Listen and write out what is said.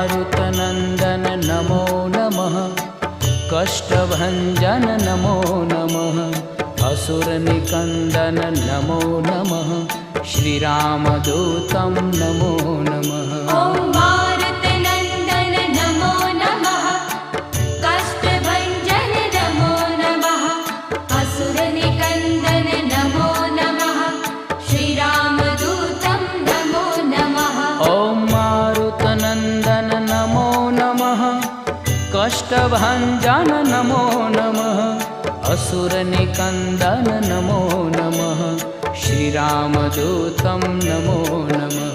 मारुतनन्दन नमो नमः। कष्टभञ्जन नमो नमः। असुरनिकन्दन नमो नमः। श्रीरामदूतं नमो नमः। ॐ मारुतनन्दन नमो नमः। कष्टभञ्जन नमो नमः। असुरनिकन्दन नमो नमः। श्रीरामदूतं नमो नमः। ॐ मारुतनन्दन नमो नमः। कष्टभञ्जन नमो नमः। असुरनिकन्दन नमो नमः। श्रीरामदूतं नमो नमः।